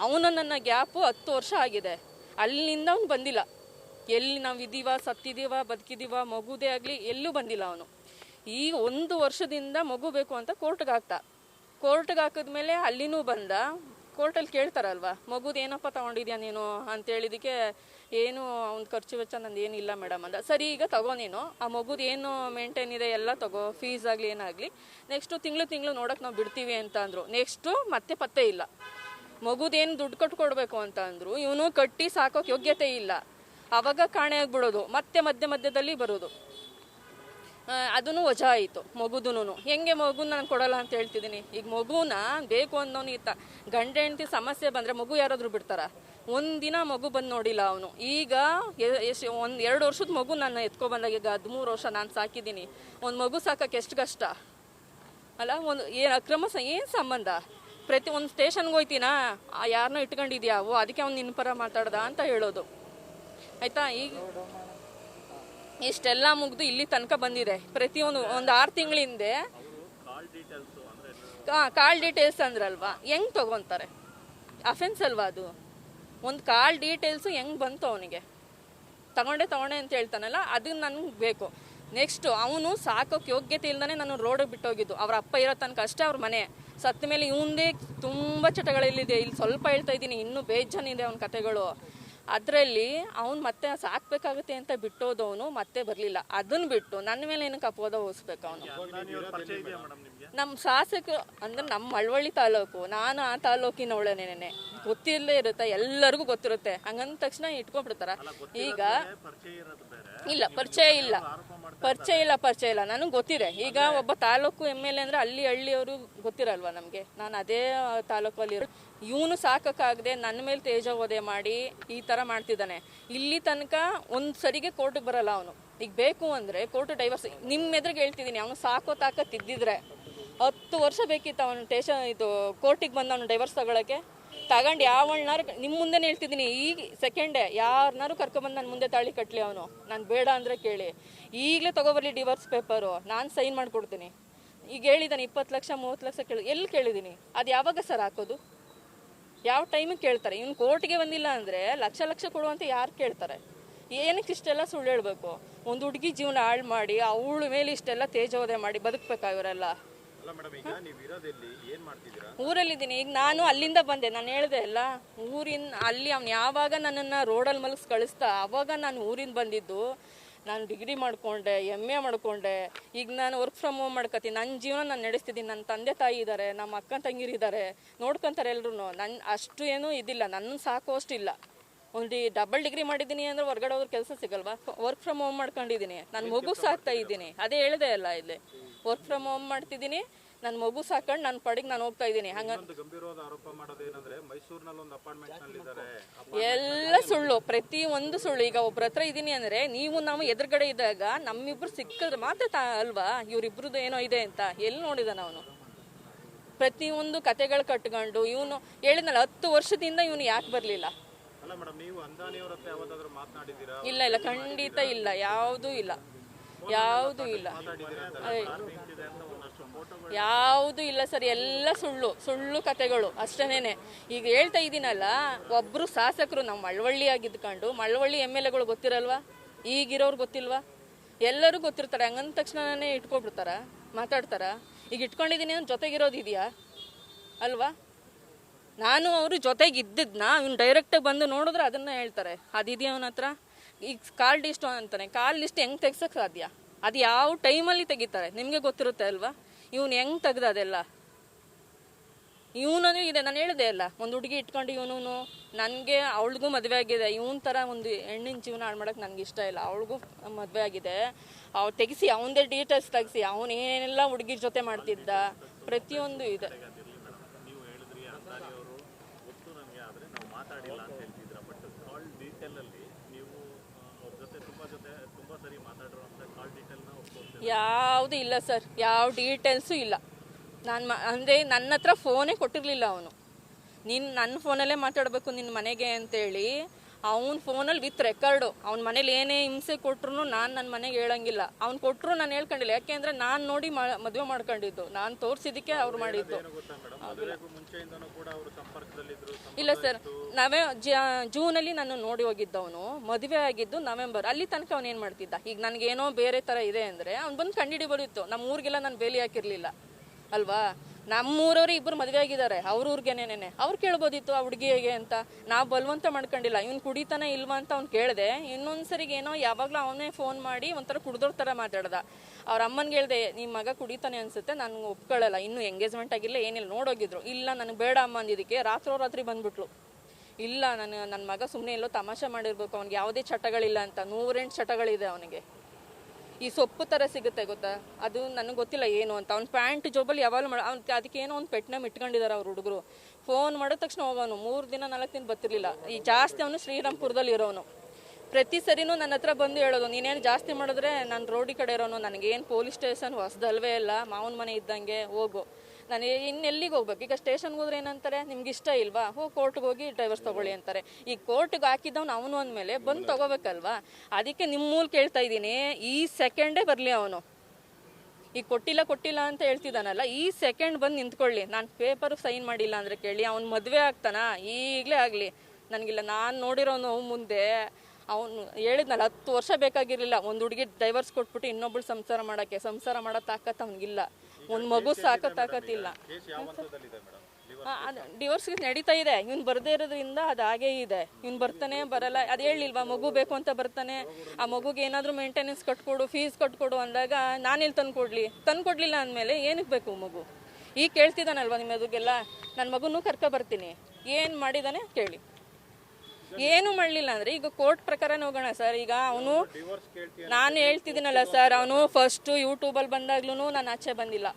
ಅವನು ನನ್ನ ಗ್ಯಾಪು 10 ವರ್ಷ ಆಗಿದೆ. ಅಲ್ಲಿಂದ ಅವ್ನು ಬಂದಿಲ್ಲ. ಎಲ್ಲಿ ನಾವು ಇದ್ದೀವ, ಸತ್ತಿದ್ದೀವ, ಬದುಕಿದ್ದೀವ, ಮಗುದೇ ಆಗಲಿ ಎಲ್ಲೂ ಬಂದಿಲ್ಲ ಅವನು. ಈಗ 1 ವರ್ಷದಿಂದ ಮಗು ಬೇಕು ಅಂತ ಕೋರ್ಟ್ಗೆ ಹಾಕಿದ್ಮೇಲೆ ಅಲ್ಲಿನೂ ಬಂದ. ಕೋರ್ಟಲ್ಲಿ ಕೇಳ್ತಾರಲ್ವ, ಮಗುದು ಏನಪ್ಪ ತೊಗೊಂಡಿದ್ಯಾ ನೀನು ಅಂತೇಳಿದಕ್ಕೆ ಏನು ಅವ್ನ ಖರ್ಚು ವೆಚ್ಚ ನಂದು ಏನಿಲ್ಲ ಮೇಡಮ್ ಅಂದ. ಸರಿ, ಈಗ ತಗೋ ನೀನು, ಆ ಮಗುದು ಏನು ಮೇಂಟೈನ್ ಇದೆ ಎಲ್ಲ ತಗೋ, ಫೀಸ್ ಆಗಲಿ ಏನಾಗಲಿ, ನೆಕ್ಸ್ಟು ತಿಂಗಳು ನೋಡೋಕೆ ನಾವು ಬಿಡ್ತೀವಿ ಅಂತ ಅಂದರು. ನೆಕ್ಸ್ಟು ಮತ್ತೆ ಪತ್ತೆ ಇಲ್ಲ. ಮಗುದೇನು ದುಡ್ಡು ಕಟ್ಕೊಡ್ಬೇಕು ಅಂತ ಅಂದರು. ಇವನು ಕಟ್ಟಿ ಸಾಕೋಕೆ ಯೋಗ್ಯತೆ ಇಲ್ಲ. ಆವಾಗ ಕಾಣೆ ಆಗಿಬಿಡೋದು, ಮತ್ತೆ ಮಧ್ಯದಲ್ಲಿ ಬರೋದು. ಅದೂ ವಜಾ ಆಯಿತು ಮಗುದೂ. ಹೆಂಗೆ ಮಗುನ ನಾನು ಕೊಡಲ್ಲ ಅಂತ ಹೇಳ್ತಿದ್ದೀನಿ. ಈಗ ಮಗುನ ಬೇಕು ಅಂದವನು ಇತ್ತ. ಗಂಡ ಹೆಂಡತಿ ಸಮಸ್ಯೆ ಬಂದರೆ ಮಗು ಯಾರಾದರೂ ಬಿಡ್ತಾರ? ಒಂದಿನ ಮಗು ಬಂದು ನೋಡಿಲ್ಲ ಅವನು. ಈಗ 2 ವರ್ಷದ ಮಗು ನಾನು ಎತ್ಕೊಬಂದಾಗ, ಈಗ 13 ವರ್ಷ ನಾನು ಸಾಕಿದ್ದೀನಿ. ಒಂದು ಮಗು ಸಾಕಕ್ಕೆ ಎಷ್ಟು ಕಷ್ಟ ಅಲ್ಲ? ಏನು ಅಕ್ರಮ ಏನು ಸಂಬಂಧ? ಒಂದು ಸ್ಟೇಷನ್ಗೆ ಹೋಯ್ತೀನಾ, ಯಾರನ್ನೋ ಇಟ್ಕೊಂಡಿದ್ಯಾ, ಅದಕ್ಕೆ ಅವ್ನು ನಿನ್ನ ಪರ ಮಾತಾಡ್ದ ಅಂತ ಹೇಳೋದು. ಆಯಿತಾ? ಈಗ ಇಷ್ಟೆಲ್ಲ ಮುಗಿದು ಇಲ್ಲಿ ತನಕ ಬಂದಿದೆ. ಪ್ರತಿಯೊಂದು 6 ತಿಂಗಳ ಹಿಂದೆ ಕಾಲ್ ಡೀಟೇಲ್ಸ್ ಅಂದ್ರಲ್ವಾ, ಹೆಂಗೆ ತೊಗೊತಾರೆ? ಅಫೆನ್ಸ್ ಅಲ್ವಾ ಅದು? ಒಂದು ಕಾಲ್ ಡೀಟೇಲ್ಸು ಹೆಂಗೆ ಬಂತು ಅವನಿಗೆ? ತಗೊಂಡೆ ಅಂತ ಹೇಳ್ತಾನಲ್ಲ, ಅದನ್ನ ನನಗೆ ಬೇಕು. ನೆಕ್ಸ್ಟು ಅವನು ಸಾಕೋಕ್ಕೆ ಯೋಗ್ಯತೆ ಇಲ್ದೇ ನಾನು ರೋಡಿಗೆ ಬಿಟ್ಟೋಗಿದ್ದು. ಅವ್ರ ಅಪ್ಪ ಇರೋ ತನಕ ಅಷ್ಟೇ ಅವ್ರ ಮನೆ. ಸತ್ತ ಮೇಲೆ ಇವಂದೇ ತುಂಬ ಚಟಗಳಿಲ್ಲಿದೆ. ಇಲ್ಲಿ ಸ್ವಲ್ಪ ಹೇಳ್ತಾ ಇದ್ದೀನಿ, ಇನ್ನೂ ಬೇಜಾನಿದೆ ಅವನ ಕತೆಗಳು. ಅದರಲ್ಲಿ ಅವ್ನು ಮತ್ತೆ ಸಾಕ್ಬೇಕಾಗುತ್ತೆ ಅಂತ ಬಿಟ್ಟೋದವನು ಮತ್ತೆ ಬರಲಿಲ್ಲ. ಅದನ್ನು ಬಿಟ್ಟು ನನ್ನ ಮೇಲೆ ಏನಕ್ಕೆ ಅಪವಾದ ಹೊರಿಸ್ಬೇಕು ಅವನು? ನಮ್ಮ ಶಾಸಕರು ಅಂದರೆ ನಮ್ಮ ಮಳವಳ್ಳಿ ತಾಲೂಕು, ನಾನು ಆ ತಾಲೂಕಿನವಳೇನೆ, ಗೊತ್ತಿಲ್ಲೇ ಇರುತ್ತೆ, ಎಲ್ಲರಿಗೂ ಗೊತ್ತಿರುತ್ತೆ. ಹಂಗಂದ ತಕ್ಷಣ ಇಟ್ಕೊಂಡ್ಬಿಡ್ತಾರ. ಈಗ ಇಲ್ಲ ಪರಿಚಯ ಇಲ್ಲ ನನಗೆ ಗೊತ್ತಿದೆ. ಈಗ ಒಬ್ಬ ತಾಲೂಕು MLA ಅಂದರೆ ಹಳ್ಳಿಯವರು ಗೊತ್ತಿರಲ್ವ ನಮಗೆ? ನಾನು ಅದೇ ತಾಲೂಕಲ್ಲಿ ಇವನು ಸಾಕಾಗದೆ ನನ್ನ ಮೇಲೆ ತೇಜೋವಧೆ ಮಾಡಿ ಈ ಥರ ಮಾಡ್ತಿದ್ದಾನೆ. ಇಲ್ಲಿ ತನಕ ಒಂದು ಸರಿಗೆ ಕೋರ್ಟಿಗೆ ಬರಲ್ಲ ಅವನು. ಈಗ ಬೇಕು ಅಂದರೆ ಕೋರ್ಟ್ ಡೈವರ್ಸ್, ನಿಮ್ಮ ಎದುರಿಗೆ ಹೇಳ್ತಿದ್ದೀನಿ, ಅವನು ಸಾಕೋ ತಾಕತ್ತಿದ್ದಿದ್ರೆ 10 ವರ್ಷ ಬೇಕಿತ್ತು ಅವನು ಕೋರ್ಟಿಗೆ ಬಂದು ಅವನು ಡೈವರ್ಸ್ ತಗೊಳಕ್ಕೆ. ತಗೊಂಡು ಯಾವಣ್ಣಾರು ನಿಮ್ಮ ಮುಂದೆನೇ ಹೇಳ್ತಿದ್ದೀನಿ, ಈಗ ಸೆಕೆಂಡೇ ಯಾರನ್ನಾರು ಕರ್ಕೊಬಂದು ನನ್ನ ಮುಂದೆ ತಾಳಿ ಕಟ್ಟಲಿ ಅವನು. ನಾನು ಬೇಡ ಅಂದರೆ ಕೇಳಿ, ಈಗಲೇ ತೊಗೊಬರ್ಲಿ ಡಿವೋರ್ಸ್ ಪೇಪರು, ನಾನು ಸೈನ್ ಮಾಡಿಕೊಡ್ತೀನಿ. ಈಗ ಹೇಳಿದ್ದಾನೆ 20 ಲಕ್ಷ 30 ಲಕ್ಷ ಎಲ್ಲಿ ಕೇಳಿದ್ದೀನಿ? ಅದು ಯಾವಾಗ ಸರ್ ಹಾಕೋದು? ಯಾವ ಟೈಮಿಗೆ ಕೇಳ್ತಾರೆ? ಇವ್ನು ಕೋರ್ಟ್ಗೆ ಬಂದಿಲ್ಲ ಅಂದರೆ ಲಕ್ಷ ಕೊಡುವಂತ ಯಾರು ಕೇಳ್ತಾರೆ? ಏನಕ್ಕೆ ಇಷ್ಟೆಲ್ಲ ಸುಳ್ಳು ಹೇಳಬೇಕು? ಒಂದು ಹುಡುಗಿ ಜೀವನ ಹಾಳು ಮಾಡಿ ಅವಳ ಮೇಲೆ ಇಷ್ಟೆಲ್ಲ ತೇಜೋವಧೆ ಮಾಡಿ ಬದುಕಬೇಕಾ ಇವರೆಲ್ಲ? ಊರಲ್ಲಿದ್ದೀನಿ. ಈಗ ನಾನು ಅಲ್ಲಿಂದ ಬಂದೆ, ನಾನು ಹೇಳಿದೆ ಅಲ್ಲ, ಅಲ್ಲಿ ಅವ್ನು ಯಾವಾಗ ನನ್ನನ್ನು ರೋಡಲ್ಲಿ ಮಲಗಿಸಿ ಕಳಿಸ್ತಾ ಅವಾಗ ನಾನು ಊರಿಂದ ಬಂದಿದ್ದು. ನಾನು ಡಿಗ್ರಿ ಮಾಡಿಕೊಂಡೆ, MA ಮಾಡಿಕೊಂಡೆ. ಈಗ ನಾನು ವರ್ಕ್ ಫ್ರಮ್ ಹೋಮ್ ಮಾಡ್ಕೊತೀನಿ. ನನ್ನ ಜೀವನ ನಾನು ನಡೆಸ್ತಿದ್ದೀನಿ. ನನ್ನ ತಂದೆ ತಾಯಿ ಇದ್ದಾರೆ, ನಮ್ಮ ಅಕ್ಕ ತಂಗಿರಿದ್ದಾರೆ, ನೋಡ್ಕೊತಾರೆ ಎಲ್ರು. ನನ್ನ ಅಷ್ಟು ಏನೂ ಇದಿಲ್ಲ, ನನ್ನ ಸಾಕೋಷ್ಟಿಲ್ಲ. ಒಂದು ಡಬಲ್ ಡಿಗ್ರಿ ಮಾಡಿದ್ದೀನಿ ಅಂದರೆ ಹೊರಗಡೆ ಹೋದ್ರೆ ಕೆಲಸ ಸಿಗಲ್ವಾ? ವರ್ಕ್ ಫ್ರಮ್ ಹೋಮ್ ಮಾಡ್ಕೊಂಡಿದ್ದೀನಿ. ನನ್ನ ಮಗು ಸಾಕ್ತಾ ಇದ್ದೀನಿ. ಅದೇ ಹೇಳಿದೆ ಅಲ್ಲ, ಇಲ್ಲಿ ವರ್ಕ್ ಫ್ರಮ್ ಹೋಮ್ ಮಾಡ್ತಿದ್ದೀನಿ. ನನ್ನ ಮಗು ಸಾಕೊಂಡು ನನ್ನ ಪಡಿಗೆ ನಾನು ಹೋಗ್ತಾ ಇದ್ದೀನಿ. ಎಲ್ಲ ಸುಳ್ಳು, ಪ್ರತಿಯೊಂದು ಸುಳ್ಳು. ಈಗ ಒಬ್ಬರ ಹತ್ರ ಇದ್ದೀನಿ ಅಂದರೆ ನಾವು ಎದುರುಗಡೆ ಇದ್ದಾಗ ನಮ್ಮಿಬ್ರು ಸಿಕ್ಕಿದ್ರೆ ಮಾತ್ರ ಅಲ್ವಾ ಇವರಿಬ್ರದ್ದು ಏನೋ ಇದೆ ಅಂತ? ಎಲ್ಲಿ ನೋಡಿದಾನ ಅವನು? ಪ್ರತಿಯೊಂದು ಕತೆಗಳು ಕಟ್ಕೊಂಡು ಇವನು ಹೇಳಿದ್ನಲ್ಲ 10 ವರ್ಷದಿಂದ ಇವನು ಯಾಕೆ ಬರಲಿಲ್ಲ? ಇಲ್ಲ ಖಂಡಿತ ಇಲ್ಲ, ಯಾವುದೂ ಇಲ್ಲ. ಯಾವುದೂ ಇಲ್ಲ ಸರ್, ಎಲ್ಲ ಸುಳ್ಳು ಕತೆಗಳು ಅಷ್ಟೇನೆ. ಈಗ ಹೇಳ್ತಾ ಇದ್ದೀನಲ್ಲ, ಒಬ್ಬರು ಶಾಸಕರು ನಮ್ಮ ಮಳವಳ್ಳಿ ಆಗಿದ್ಕೊಂಡು, ಮಳವಳ್ಳಿ MLAಗಳು ಗೊತ್ತಿರಲ್ವಾ? ಈಗಿರೋರು ಗೊತ್ತಿಲ್ವಾ? ಎಲ್ಲರೂ ಗೊತ್ತಿರ್ತಾರೆ, ಹಂಗಂದ ತಕ್ಷಣನೇ ಇಟ್ಕೊಬಿಡ್ತಾರ, ಮಾತಾಡ್ತಾರ. ಈಗ ಇಟ್ಕೊಂಡಿದ್ದೀನಿ ಅಂತ ಜೊತೆಗಿರೋದಿದೆಯಾ ಅಲ್ವಾ? ನಾನು ಅವರು ಜೊತೆಗೆ ಇದ್ದಿದ್ದನ್ನ ಇವ್ನು ಡೈರೆಕ್ಟಾಗಿ ಬಂದು ನೋಡಿದ್ರೆ ಅದನ್ನ ಹೇಳ್ತಾರೆ, ಅದಿದೆಯಾ ಅವನ ಹತ್ರ. ಈಗ ಕಾಲ್ ಲಿಸ್ಟ್ ಅಂತಾನೆ, ಕಾಲ್ ಲಿಸ್ಟ್ ಹೆಂಗೆ ತೆಗ್ಸಕ್ಕೆ ಸಾಧ್ಯ? ಅದು ಯಾವ ಟೈಮಲ್ಲಿ ತೆಗಿತಾರೆ ನಿಮಗೆ ಗೊತ್ತಿರುತ್ತೆ ಅಲ್ವಾ? ಇವ್ನು ಹೆಂಗೆ ತೆಗ್ದ ಅದೆಲ್ಲ? ಇವನು ಇದೆ, ನಾನು ಹೇಳಿದೆ ಅಲ್ಲ, ಒಂದು ಹುಡುಗಿ ಇಟ್ಕೊಂಡು ಇವನು ನನಗೆ ಅವಳಿಗೂ ಮದುವೆ ಆಗಿದೆ, ಇವನ್ ಥರ ಒಂದು ಹೆಣ್ಣಿನ ಜೀವನ ಹಾಳು ಮಾಡೋಕೆ ನನಗೆ ಇಷ್ಟ ಇಲ್ಲ. ಅವಳಿಗೂ ಮದುವೆ ಆಗಿದೆ, ಅವ್ರು ತೆಗಿಸಿ ಅವನದೇ ಡೀಟೇಲ್ಸ್ ತೆಗಿಸಿ, ಅವನು ಏನೆಲ್ಲ ಹುಡುಗಿರ ಜೊತೆ ಮಾಡ್ತಿದ್ದ ಪ್ರತಿಯೊಂದು ಇದೆ. ಯಾವುದು ಇಲ್ಲ ಸರ್, ಯಾವ ಡೀಟೇಲ್ಸು ಇಲ್ಲ. ಅಂದರೆ ನನ್ನ ಹತ್ರ ಫೋನೇ ಕೊಟ್ಟಿರಲಿಲ್ಲ ಅವನು. ನೀನು ನನ್ನ ಫೋನಲ್ಲೇ ಮಾತಾಡಬೇಕು ನಿನ್ನ ಮನೆಗೆ ಅಂತೇಳಿ ಅವ್ನ ಫೋನಲ್ಲಿ ವಿತ್ ರೆಕಾರ್ಡು. ಅವ್ನ ಮನೇಲಿ ಏನೇ ಹಿಂಸೆ ಕೊಟ್ಟರು ನಾನು ನನ್ನ ಮನೆಗೆ ಹೇಳಂಗಿಲ್ಲ. ಅವ್ನು ಕೊಟ್ಟರು ನಾನು ಹೇಳ್ಕೊಂಡಿಲ್ಲ, ಯಾಕೆಂದರೆ ನಾನು ನೋಡಿ ಮದುವೆ ಮಾಡ್ಕೊಂಡಿದ್ದು, ನಾನು ತೋರಿಸಿದ್ದಕ್ಕೆ ಅವ್ರು ಮಾಡಿದ್ದು. ಇಲ್ಲ ಸರ್, ಜೂನಲ್ಲಿ ನಾನು ನೋಡಿ ಹೋಗಿದ್ದವನು, ಮದುವೆ ಆಗಿದ್ದು ನವೆಂಬರ್. ಅಲ್ಲಿ ತನಕ ಅವ್ನು ಏನು ಮಾಡ್ತಿದ್ದ? ಈಗ ನನಗೇನೋ ಬೇರೆ ಥರ ಇದೆ ಅಂದರೆ ಅವ್ನು ಬಂದು ಕಂಡುಹಿಡಿಬೋದಿತ್ತು. ನಮ್ಮ ಊರಿಗೆಲ್ಲ ನಾನು ಬೇಲಿ ಹಾಕಿರಲಿಲ್ಲ ಅಲ್ವಾ? ನಮ್ಮೂರವ್ರು ಇಬ್ಬರು ಮದುವೆ ಆಗಿದ್ದಾರೆ, ಅವ್ರೂರ್ಗೆನೇನೆ ಅವ್ರು ಕೇಳ್ಬೋದಿತ್ತು ಆ ಹುಡುಗಿಗೆ ಅಂತ. ನಾವು ಬಲವಂತ ಮಾಡ್ಕೊಂಡಿಲ್ಲ. ಇವ್ನು ಕುಡಿತಾನೆ ಇಲ್ವಾ ಅಂತ ಅವ್ನು ಕೇಳಿದೆ. ಇನ್ನೊಂದ್ಸರಿಗೆ ಏನೋ ಯಾವಾಗಲೂ ಅವನೇ ಫೋನ್ ಮಾಡಿ ಒಂಥರ ಕುಡ್ದೋರ್ ಥರ ಮಾತಾಡ್ದ. ಅವ್ರ ಅಮ್ಮನಿಗೆ ಹೇಳಿದೆ, ನಿಮ್ಮ ಮಗ ಕುಡಿತಾನೆ ಅನ್ಸುತ್ತೆ, ನಾನು ಒಪ್ಕೊಳ್ಳಲ್ಲ, ಇನ್ನೂ ಎಂಗೇಜ್ಮೆಂಟ್ ಆಗಿಲ್ಲ ಏನಿಲ್ಲ, ನೋಡೋಗಿದ್ರು. ಇಲ್ಲ ನನಗೆ ಬೇಡ ಅಮ್ಮ ಅಂದಿದ್ದಕ್ಕೆ ರಾತ್ರಿ ಬಂದ್ಬಿಟ್ಲು. ಇಲ್ಲ ನನ್ನ ಮಗ ಸುಮ್ಮನೆ ಎಲ್ಲೋ ತಮಾಷೆ ಮಾಡಿರ್ಬೇಕು, ಅವ್ನಿಗೆ ಯಾವುದೇ ಚಟಗಳಿಲ್ಲ ಅಂತ. 108 ಚಟಗಳಿದೆ ಅವನಿಗೆ. ಈ ಸೊಪ್ಪು ಥರ ಸಿಗುತ್ತೆ ಗೊತ್ತಾ, ಅದು ನನಗೆ ಗೊತ್ತಿಲ್ಲ ಏನು ಅಂತ. ಅವ್ನ ಪ್ಯಾಂಟ್ ಜೋಬಲ್ಲಿ ಯಾವಾಗಲೂ ಅದಕ್ಕೇನೋ ಒಂದು ಪೆಟ್ನ ಇಟ್ಕೊಂಡಿದ್ದಾರೆ ಅವ್ರ ಹುಡುಗರು. ಫೋನ್ ಮಾಡಿದ ತಕ್ಷಣ ಹೋಗೋನು, 3 ದಿನ 4 ದಿನ ಬರ್ತಿರ್ಲಿಲ್ಲ. ಈ ಜಾಸ್ತಿ ಅವನು ಶ್ರೀರಾಮ್ಪುರದಲ್ಲಿ ಇರೋನು. ಪ್ರತಿ ಸರಿನೂ ನನ್ನ ಹತ್ರ ಬಂದು ಹೇಳೋದು, ನೀನೇನು ಜಾಸ್ತಿ ಮಾಡಿದ್ರೆ ನಾನು ರೋಡಿ ಕಡೆ ಇರೋನು, ನನಗೇನು ಪೊಲೀಸ್ ಸ್ಟೇಷನ್ ಹೊಸದಲ್ವೇ ಇಲ್ಲ, ಮಾವನ ಮನೆ ಇದ್ದಂಗೆ, ಹೋಗು. ನಾನು ಇನ್ನೆಲ್ಲಿಗೆ ಹೋಗ್ಬೇಕು? ಈಗ ಸ್ಟೇಷನ್ಗೆ ಹೋದ್ರೆ ಏನಂತಾರೆ, ನಿಮ್ಗೆ ಇಷ್ಟ ಇಲ್ವಾ, ಹೋಗಿ ಕೋರ್ಟ್ಗೆ ಹೋಗಿ ಡೈವರ್ಸ್ ತೊಗೊಳ್ಳಿ ಅಂತಾರೆ. ಈ ಕೋರ್ಟ್ಗೆ ಹಾಕಿದ್ದವನು ಅವನು ಅಂದಮೇಲೆ ಬಂದು ತೊಗೋಬೇಕಲ್ವಾ? ಅದಕ್ಕೆ ನಿಮ್ಮ ಮೂಲ ಕೇಳ್ತಾ ಇದ್ದೀನಿ, ಈ ಸೆಕೆಂಡೇ ಬರಲಿ ಅವನು. ಈಗ ಕೊಟ್ಟಿಲ್ಲ ಅಂತ ಹೇಳ್ತಿದ್ದಾನಲ್ಲ, ಈ ಸೆಕೆಂಡ್ ಬಂದು ನಿಂತ್ಕೊಳ್ಳಿ. ನಾನು ಪೇಪರ್ ಸೈನ್ ಮಾಡಿಲ್ಲ ಅಂದರೆ ಕೇಳಿ, ಅವ್ನು ಮದುವೆ ಆಗ್ತಾನ ಈಗಲೇ ಆಗಲಿ, ನನಗಿಲ್ಲ. ನಾನು ನೋಡಿರೋ ನೋವು ಮುಂದೆ ಅವನು ಹೇಳಿದ್ನಲ್ಲ, 10 ವರ್ಷ ಬೇಕಾಗಿರಲಿಲ್ಲ ಒಂದು ಹುಡುಗಿ ಡೈವರ್ಸ್ ಕೊಟ್ಬಿಟ್ಟು ಇನ್ನೊಬ್ಳು ಸಂಸಾರ ಮಾಡೋ ತಾಕತ್ತು ಅವ್ನಿಗಿಲ್ಲ. ಒಂದು ಮಗು ಸಾಕೋ ತಾಕತ್ತಿಲ್ಲ. ಅದು ಡಿವೋರ್ಸ್ಗೆ ನಡೀತಾ ಇದೆ. ಇವ್ನು ಬರದೇ ಇರೋದ್ರಿಂದ ಅದು ಹಾಗೇ ಇದೆ. ಇವ್ನು ಬರ್ತಾನೆ ಬರಲ್ಲ, ಅದು ಹೇಳಿಲ್ವಾ, ಮಗು ಬೇಕು ಅಂತ ಬರ್ತಾನೆ. ಆ ಮಗುಗೆ ಏನಾದರೂ ಮೇಂಟೆನೆನ್ಸ್ ಕಟ್ಕೊಡು, ಫೀಸ್ ಕಟ್ಕೊಡು ಅಂದಾಗ ನಾನೆಲ್ಲಿ ತಂದ್ಕೊಡ್ಲಿಲ್ಲ ಅಂದಮೇಲೆ ಏನಕ್ಕೆ ಬೇಕು ಮಗು? ಈಗ ಕೇಳ್ತಿದ್ದಾನಲ್ವ ನಿಮ್ಮ ಮಗುಗೆಲ್ಲ, ನನ್ನ ಮಗುನೂ ಬರ್ತೀನಿ, ಏನು ಮಾಡಿದಾನೆ ಕೇಳಿ. ಏನು ಮಾಡಲಿಲ್ಲ ಅಂದರೆ ಈಗ ಕೋರ್ಟ್ ಪ್ರಕಾರನೇ ಹೋಗೋಣ ಸರ್. ಈಗ ಅವನು, ನಾನು ಹೇಳ್ತಿದ್ದೀನಲ್ಲ ಸರ್, ಅವನು ಫಸ್ಟು ಯೂಟ್ಯೂಬಲ್ಲಿ ಬಂದಾಗ್ಲೂ ನಾನು ಆಚೆ ಬಂದಿಲ್ಲ.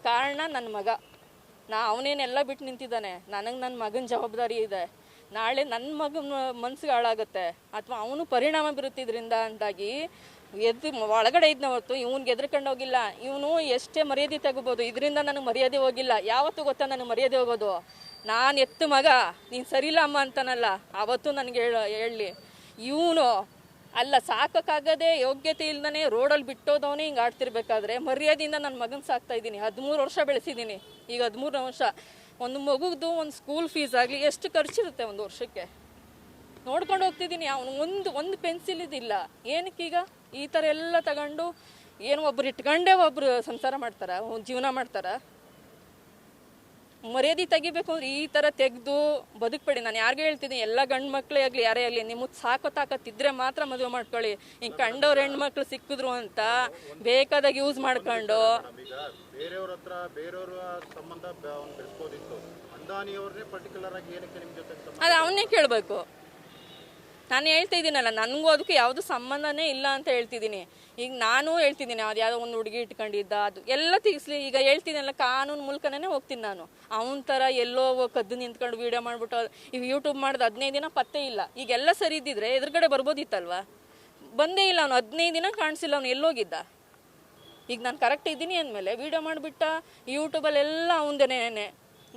ಕಾರಣ ನನ್ನ ಮಗ. ಅವನೇನೆಲ್ಲ ಬಿಟ್ಟು ನಿಂತಿದ್ದಾನೆ. ನನಗೆ ನನ್ನ ಮಗನ ಜವಾಬ್ದಾರಿ ಇದೆ. ನಾಳೆ ನನ್ನ ಮಗನ ಮನ್ಸಿಗೆ ಹಾಳಾಗುತ್ತೆ ಅಥವಾ ಅವನು ಪರಿಣಾಮ ಬೀರುತ್ತಿದ್ರಿಂದ ಅಂತಾಗಿ ಒಳಗಡೆ ಇದ್ನ ಹೊತ್ತು ಇವ್ನಿಗೆ ಎದ್ರಕೊಂಡು ಹೋಗಿಲ್ಲ. ಇವನು ಎಷ್ಟೇ ಮರ್ಯಾದೆ ತಗೋಬೋದು, ಇದರಿಂದ ನನಗೆ ಮರ್ಯಾದೆ ಹೋಗಿಲ್ಲ. ಯಾವತ್ತೂ ಗೊತ್ತಾ ನನಗೆ ಮರ್ಯಾದೆ ಹೋಗೋದು? ನಾನು ಎತ್ತು ಮಗ, ನೀನು ಸರಿಯಿಲ್ಲ ಅಮ್ಮ ಅಂತಾನಲ್ಲ, ಅವತ್ತು ನನಗೆ ಹೇಳಲಿ. ಇವನು ಅಲ್ಲ, ಸಾಕೋಕ್ಕಾಗದೆ ಯೋಗ್ಯತೆ ಇಲ್ದೇ ರೋಡಲ್ಲಿ ಬಿಟ್ಟೋದವನೇ ಹಿಂಗೆ ಆಡ್ತಿರ್ಬೇಕಾದ್ರೆ ಮರ್ಯಾದೆಯಿಂದ ನನ್ನ ಮಗನ ಸಾಕ್ತಾ ಇದ್ದೀನಿ. 13 ವರ್ಷ ಬೆಳೆಸಿದ್ದೀನಿ. ಈಗ 13 ವರ್ಷ ಒಂದು ಮಗುದು ಒಂದು ಸ್ಕೂಲ್ ಫೀಸ್ ಆಗಲಿ ಎಷ್ಟು ಖರ್ಚಿರುತ್ತೆ ಒಂದು ವರ್ಷಕ್ಕೆ ನೋಡ್ಕೊಂಡು ಹೋಗ್ತಿದ್ದೀನಿ. ಅವನು ಒಂದು ಪೆನ್ಸಿಲ್ ಇದಿಲ್ಲ. ಏನಕ್ಕೀಗ ಈ ಥರ ಎಲ್ಲ ತಗೊಂಡು ಏನು ಒಬ್ರು ಇಟ್ಕೊಂಡೇ ಒಬ್ರು ಸಂಸಾರ ಮಾಡ್ತಾರ, ಜೀವನ ಮಾಡ್ತಾರ? ಮರ್ಯಾದೆ ತೆಗಿಬೇಕು ಅಂದ್ರೆ ಈ ಥರ ತೆಗೆದು ಬದುಕಬೇಡಿ. ನಾನು ಯಾರಿಗೂ ಹೇಳ್ತೀನಿ, ಎಲ್ಲ ಗಂಡು ಮಕ್ಕಳೇ ಆಗಲಿ ಯಾರೇ ಆಗಲಿ, ನಿಮಗೆ ಸಾಕೋ ತಾಕತ್ತಿದ್ರೆ ಮಾತ್ರ ಮದುವೆ ಮಾಡ್ಕೊಳ್ಳಿ. ಹಿಂಗೆ ಕಂಡವ್ರು ಹೆಣ್ಮಕ್ಳು ಸಿಕ್ಕಿದ್ರು ಅಂತ ಬೇಕಾದಾಗ ಯೂಸ್ ಮಾಡ್ಕೊಂಡು ಬೇರೆಯವ್ರ ಹತ್ರ ಬೇರೆಯವ್ರ ಸಂಬಂಧ ಅದು ಅವನ್ನೇ ಕೇಳಬೇಕು. ನಾನು ಹೇಳ್ತಾ ಇದ್ದೀನಲ್ಲ, ನನಗೂ ಅದಕ್ಕೆ ಯಾವುದು ಸಂಬಂಧನೇ ಇಲ್ಲ ಅಂತ ಹೇಳ್ತಿದ್ದೀನಿ. ಈಗ ನಾನು ಹೇಳ್ತಿದ್ದೀನಿ, ಅದು ಯಾವುದೋ ಒಂದು ಹುಡುಗಿ ಇಟ್ಕೊಂಡಿದ್ದ ಅದು ಎಲ್ಲ ತೆಗಿಸ್ಲಿ. ಈಗ ಹೇಳ್ತಿದ್ದೀನಲ್ಲ, ಕಾನೂನು ಮೂಲಕನೇ ಹೋಗ್ತೀನಿ ನಾನು. ಅವನ ಥರ ಎಲ್ಲೋ ಕದ್ದು ನಿಂತ್ಕೊಂಡು ವೀಡಿಯೋ ಮಾಡಿಬಿಟ್ಟು ಈಗ ಯೂಟ್ಯೂಬ್ ಮಾಡಿದ 15 ದಿನ ಪತ್ತೆ ಇಲ್ಲ. ಈಗೆಲ್ಲ ಸರಿ ಇದ್ದಿದ್ರೆ ಎದುರುಗಡೆ ಬರ್ಬೋದಿತ್ತಲ್ವ? ಬಂದೇ ಇಲ್ಲ ಅವನು. 15 ದಿನ ಕಾಣಿಸಿಲ್ಲ ಅವನು, ಎಲ್ಲೋಗಿದ್ದ? ಈಗ ನಾನು ಕರೆಕ್ಟ್ ಇದ್ದೀನಿ ಅಂದಮೇಲೆ ವೀಡಿಯೋ ಮಾಡಿಬಿಟ್ಟ ಯೂಟ್ಯೂಬಲ್ಲೆಲ್ಲ ಅವನದೇನೇನೆ.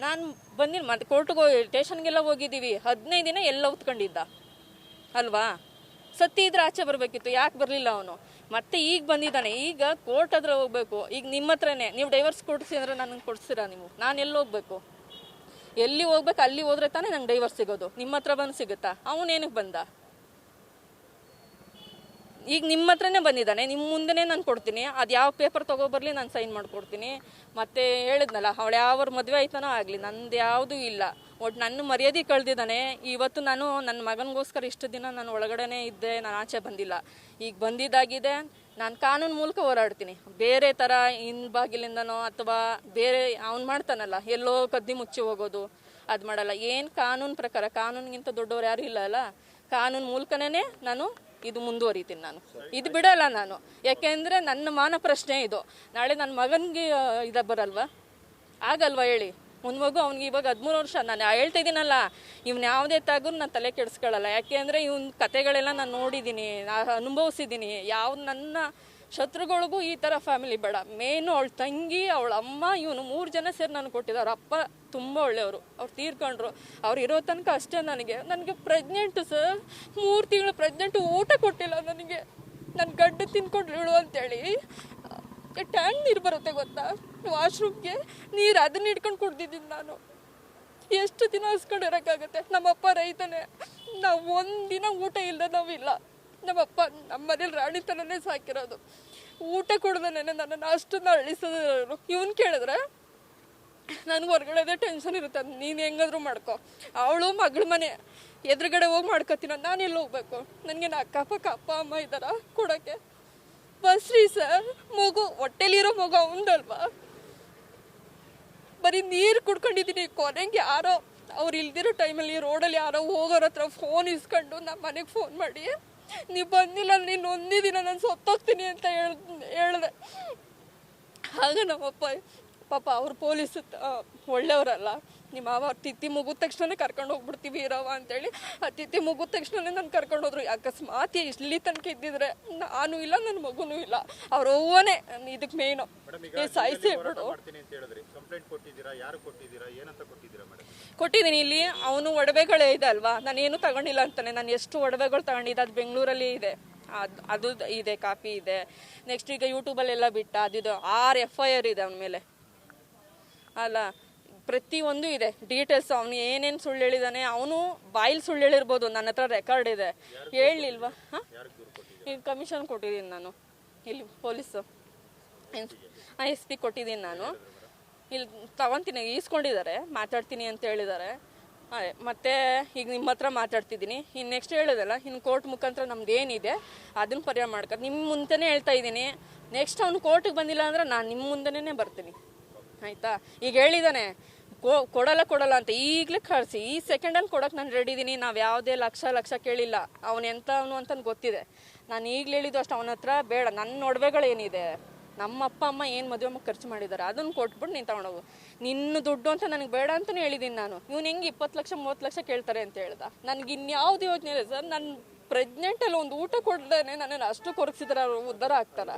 ನಾನು ಬಂದಿಲ್ಲ, ಮತ್ತೆ ಕೋರ್ಟ್ಗೆ ಹೋಗಿ ಸ್ಟೇಷನ್ಗೆಲ್ಲ ಹೋಗಿದ್ದೀವಿ. 15 ದಿನ ಎಲ್ಲ ಉತ್ಕೊಂಡಿದ್ದ ಅಲ್ವಾ? ಸತ್ಯ ಇದ್ರೆ ಆಚೆ ಬರಬೇಕಿತ್ತು, ಯಾಕೆ ಬರಲಿಲ್ಲ ಅವನು? ಮತ್ತೆ ಈಗ ಬಂದಿದ್ದಾನೆ. ಈಗ ಕೋರ್ಟ್ ಹತ್ರ ಹೋಗ್ಬೇಕು. ಈಗ ನಿಮ್ಮ ಹತ್ರನೇ ನೀವು ಡೈವರ್ಸ್ ಕೊಡಿಸಿ ಅಂದರೆ ನನಗೆ ಕೊಡಿಸ್ತೀರಾ ನೀವು? ನಾನು ಎಲ್ಲಿ ಹೋಗ್ಬೇಕು? ಎಲ್ಲಿ ಹೋಗ್ಬೇಕು? ಅಲ್ಲಿ ಹೋದ್ರೆ ತಾನೇ ನಂಗೆ ಡೈವರ್ಸ್ ಸಿಗೋದು. ನಿಮ್ಮ ಹತ್ರ ಬಂದು ಸಿಗುತ್ತಾ? ಅವನೇನಕ್ಕೆ ಬಂದ? ಈಗ ನಿಮ್ಮ ಹತ್ರನೇ ಬಂದಿದ್ದಾನೆ, ನಿಮ್ಮ ಮುಂದೆನೇ ನಾನು ಕೊಡ್ತೀನಿ, ಅದು ಯಾವ ಪೇಪರ್ ತೊಗೊಬರ್ಲಿ ನಾನು ಸೈನ್ ಮಾಡಿಕೊಡ್ತೀನಿ. ಮತ್ತೆ ಹೇಳಿದ್ನಲ್ಲ, ಅವಳು ಯಾವ ಮದುವೆ ಆಯ್ತಾನೋ ಆಗಲಿ, ನಂದು ಯಾವುದೂ ಇಲ್ಲ. ಒಟ್ಟು ನನ್ನ ಮರ್ಯಾದೆ ಕಳೆದಿದ್ದಾನೆ. ಇವತ್ತು ನಾನು ನನ್ನ ಮಗನಿಗೋಸ್ಕರ ಇಷ್ಟು ದಿನ ನಾನು ಒಳಗಡೆನೇ ಇದ್ದೆ, ನಾನು ಆಚೆ ಬಂದಿಲ್ಲ. ಈಗ ಬಂದಿದ್ದಾಗಿದೆ, ನಾನು ಕಾನೂನು ಮೂಲಕ ಹೋರಾಡ್ತೀನಿ. ಬೇರೆ ಥರ ಹಿಂಬಾಗಿಲಿಂದನೋ ಅಥವಾ ಬೇರೆ ಅವ್ನು ಮಾಡ್ತಾನಲ್ಲ, ಎಲ್ಲೋ ಕದ್ದಿ ಮುಚ್ಚಿ ಹೋಗೋದು ಅದು ಮಾಡಲ್ಲ. ಏನು ಕಾನೂನು ಪ್ರಕಾರ, ಕಾನೂನಿಗಿಂತ ದೊಡ್ಡವ್ರು ಯಾರು ಇಲ್ಲ ಅಲ್ಲ, ಕಾನೂನು ಮೂಲಕನೇ ನಾನು ಇದು ಮುಂದುವರಿತೀನಿ. ನಾನು ಇದು ಬಿಡಲ್ಲ ನಾನು, ಯಾಕೆಂದರೆ ನನ್ನ ಮಾನ ಪ್ರಶ್ನೆ ಇದು. ನಾಳೆ ನನ್ನ ಮಗನಿಗೆ ಬರಲ್ವಾ, ಆಗಲ್ವಾ ಹೇಳಿ? ಒಂದು ಮಗು, ಅವ್ನಿಗೆ ಇವಾಗ 13 ವರ್ಷ. ನಾನು ಹೇಳ್ತಾ ಇದ್ದೀನಲ್ಲ, ಇವ್ನು ಯಾವುದೇ ತಾಗೂ ನಾನು ತಲೆ ಕೆಡಿಸ್ಕೊಳ್ಳಲ್ಲ. ಯಾಕೆ ಅಂದರೆ ಇವ್ನ ಕತೆಗಳೆಲ್ಲ ನಾನು ನೋಡಿದ್ದೀನಿ, ಅನುಭವಿಸಿದ್ದೀನಿ. ನನ್ನ ಶತ್ರುಗಳಿಗೂ ಈ ಥರ ಫ್ಯಾಮಿಲಿ ಬೇಡ. ಮೇನು ಅವಳ ತಂಗಿ, ಅವಳ ಅಮ್ಮ, ಇವನು 3 ಜನ ಸೇರಿ ನನಗೆ ಕೊಟ್ಟಿದ್ದಾರೆ. ಅಪ್ಪ ತುಂಬ ಒಳ್ಳೆಯವರು, ಅವ್ರು ತೀರ್ಕೊಂಡ್ರು. ಅವ್ರು ಇರೋ ತನಕ ಅಷ್ಟೇ. ನನಗೆ ಪ್ರೆಗ್ನೆಂಟು ಸರ್, 3 ತಿಂಗಳು ಪ್ರೆಗ್ನೆಂಟು, ಊಟ ಕೊಟ್ಟಿಲ್ಲ ನನಗೆ. ನನ್ನ ಗಡ್ಡೆ ತಿನ್ಕೊಂಡು ಇಳು ಅಂತೇಳಿ ಟ್ಯಾಂಕ್ ನೀರು ಬರುತ್ತೆ ಗೊತ್ತಾ, ವಾಶ್ರೂಮ್ಗೆ ನೀರು, ಅದನ್ನ ಇಟ್ಕೊಂಡು ಕುಡ್ದಿದ್ದೀನಿ ನಾನು. ಎಷ್ಟು ದಿನ ಹಸ್ಕೊಂಡು ಇರೋಕ್ಕಾಗತ್ತೆ? ನಮ್ಮಪ್ಪ ರೈತನೇ, ನಾವು ಒಂದಿನ ಊಟ ಇಲ್ಲದೆ ನಾವಿಲ್ಲ. ನಮ್ಮಪ್ಪ ನಮ್ಮ ಮನೇಲಿ ರಾಣಿತನನೇ ಸಾಕಿರೋದು. ಊಟ ಕೊಡ್ದೇನೆ ನನ್ನನ್ನು ಅಷ್ಟನ್ನು ಅಳಿಸೋದು. ಇವನು ಕೇಳಿದ್ರೆ ನನಗೆ ಹೊರಗಡೆದೇ ಟೆನ್ಷನ್ ಇರುತ್ತೆ. ನೀನು ಹೆಂಗಾದ್ರೂ ಮಾಡ್ಕೊ, ಅವಳು ಮಗಳ ಮನೆ ಎದುರುಗಡೆ ಹೋಗಿ ಮಾಡ್ಕೊತೀನ, ನಾನು ಎಲ್ಲಿ ಹೋಗ್ಬೇಕು? ನನಗೆ ಅಕ್ಕಪಕ್ಕ ಅಪ್ಪ ಅಮ್ಮ ಇದ್ದಾರ ಕೊಡೋಕ್ಕೆ? ಬಸ್ರಿ ಸರ್, ಮಗು ಹೊಟ್ಟೆಲಿರೋ ಮಗು ಅವನದಲ್ವಾ? ಬರೀ ನೀರು ಕುಡ್ಕೊಂಡಿದ್ದೀನಿ. ಕೊನೆಗೆ ಯಾರೋ ಅವ್ರು ಇಲ್ದಿರೋ ಟೈಮಲ್ಲಿ ರೋಡಲ್ಲಿ ಯಾರೋ ಹೋಗೋರ ಹತ್ರ ಫೋನ್ ಇಸ್ಕೊಂಡು ನಮ್ಮ ಮನೆಗೆ ಫೋನ್ ಮಾಡಿ, ನೀವು ಬಂದಿಲ್ಲ, ನೀನು ಒಂದಿನ ನಾನು ಸತ್ತೋಗ್ತೀನಿ ಅಂತ ಹೇಳಿದೆ. ಆಗ ನಮ್ಮಪ್ಪ, ಪಾಪ ಅವ್ರು ಪೊಲೀಸ್ ಒಳ್ಳೆಯವರಲ್ಲ, ನಿಮ್ಮ ಅವ್ರ ತಿಥಿ ಮುಗಿದ ತಕ್ಷಣ ಕರ್ಕೊಂಡು ಹೋಗ್ಬಿಡ್ತೀವಿ ಇರವ ಅಂತೇಳಿ, ಆ ತಿಥಿ ಮುಗಿದ ತಕ್ಷಣ ನಾನು ಕರ್ಕೊಂಡು ಹೋದ್ರು. ಅಕಸ್ಮಾತ್ ಇಲ್ಲಿ ತನಕ ಇದ್ದಿದ್ರೆ ನಾನು ಇಲ್ಲ, ನನ್ನ ಮಗುನೂ ಇಲ್ಲ. ಅವ್ರ ಅವ್ವನೇ ಇದಕ್ಕೆ ಮೇಯ್ನು, ಸಾಯಿಸಿ ಬಿಡು. ಕೊಟ್ಟಿದ್ದೀನಿ. ಇಲ್ಲಿ ಅವನು ಒಡವೆಗಳೇ ಇದೆ ಅಲ್ವಾ, ನಾನೇನು ತಗೊಂಡಿಲ್ಲ ಅಂತಾನೆ. ನಾನು ಎಷ್ಟು ಒಡವೆಗಳು ತಗೊಂಡಿದ್ದೆ, ಅದು ಬೆಂಗಳೂರಲ್ಲಿ ಇದೆ, ಅದು ಇದೆ, ಕಾಪಿ ಇದೆ. ನೆಕ್ಸ್ಟ್ ಈಗ ಯೂಟ್ಯೂಬಲ್ಲೆಲ್ಲ ಬಿಟ್ಟ, ಅದಿದು 6 FIR ಇದೆ ಅವನ ಮೇಲೆ ಅಲ್ಲ, ಪ್ರತಿಯೊಂದು ಇದೆ ಡೀಟೇಲ್ಸ್. ಅವನು ಏನೇನು ಸುಳ್ಳು ಹೇಳಿದಾನೆ, ಅವನು ಬಾಯಿಲ್ ಸುಳ್ಳು ಹೇಳಿರ್ಬೋದು, ನನ್ನ ಹತ್ರ ರೆಕಾರ್ಡ್ ಇದೆ. ಹೇಳಲಿಲ್ವಾ? ಹಾಂ, ಈಗ ಕಮಿಷನ್ ಕೊಟ್ಟಿದ್ದೀನಿ ನಾನು, ಇಲ್ಲಿ ಪೊಲೀಸು SP ಕೊಟ್ಟಿದ್ದೀನಿ ನಾನು. ಇಲ್ಲಿ ತಗೊತೀನಿ, ಈಸ್ಕೊಂಡಿದ್ದಾರೆ, ಮಾತಾಡ್ತೀನಿ ಅಂತ ಹೇಳಿದ್ದಾರೆ. ಅದೇ ಮತ್ತೆ ಈಗ ನಿಮ್ಮ ಹತ್ರ ಮಾತಾಡ್ತಿದ್ದೀನಿ. ಇನ್ನು ನೆಕ್ಸ್ಟ್ ಹೇಳಿದಲ್ಲ, ಇನ್ನು ಕೋರ್ಟ್ ಮುಖಾಂತರ ನಮ್ದು ಏನಿದೆ ಅದನ್ನು ಪರಿಹಾರ ಮಾಡ್ಕೊಂಡು ನಿಮ್ಮ ಮುಂದೆನೇ ಹೇಳ್ತಾ ಇದ್ದೀನಿ. ನೆಕ್ಸ್ಟ್ ಅವ್ನು ಕೋರ್ಟಿಗೆ ಬಂದಿಲ್ಲ ಅಂದ್ರೆ ನಾನು ನಿಮ್ಮ ಮುಂದೆನೇ ಬರ್ತೀನಿ, ಆಯಿತಾ? ಈಗ ಹೇಳಿದ್ದಾನೆ ಕೊಡಲ್ಲ ಅಂತ, ಈಗಲೇ ಕಳಿಸಿ, ಈ ಸೆಕೆಂಡಲ್ಲಿ ಕೊಡೋಕೆ ನಾನು ರೆಡಿ ಇದ್ದೀನಿ. ನಾವು ಯಾವುದೇ ಲಕ್ಷ ಕೇಳಿಲ್ಲ. ಅವನು ಎಂಥವನು ಅಂತ ಗೊತ್ತಿದೆ. ನಾನು ಈಗಲೇ ಹೇಳಿದ್ದು ಅಷ್ಟು, ಅವನ ಹತ್ರ ಬೇಡ. ನನ್ನ ಒಡವೆಗಳೇನಿದೆ, ನಮ್ಮ ಅಪ್ಪ ಅಮ್ಮ ಏನು ಮದುವೆ ಖರ್ಚು ಮಾಡಿದ್ದಾರೆ ಅದನ್ನು ಕೊಟ್ಬಿಟ್ಟು ನೀನು ತಗೊಂಡೋಗು. ನಿನ್ನ ದುಡ್ಡು ಅಂತ ನನಗೆ ಬೇಡ ಅಂತಲೇ ಹೇಳಿದ್ದೀನಿ ನಾನು. ಇವ್ನು ಹೆಂಗೆ 20 ಲಕ್ಷ 30 ಲಕ್ಷ ಕೇಳ್ತಾರೆ ಅಂತ ಹೇಳ್ದ. ನನಗೆ ಇನ್ಯಾವುದು ಯೋಚನೆ ಇಲ್ಲ ಸರ್. ನನ್ನ ಪ್ರೆಗ್ನೆಂಟಲ್ಲಿ ಒಂದು ಊಟ ಕೊಡ್ದೇನೆ ನನ್ನನ್ನು ಅಷ್ಟು ಕೊರಗಿಸಿದ್ರೆ ಅವ್ರು ಉದ್ಧಾರ ಆಗ್ತಾರ?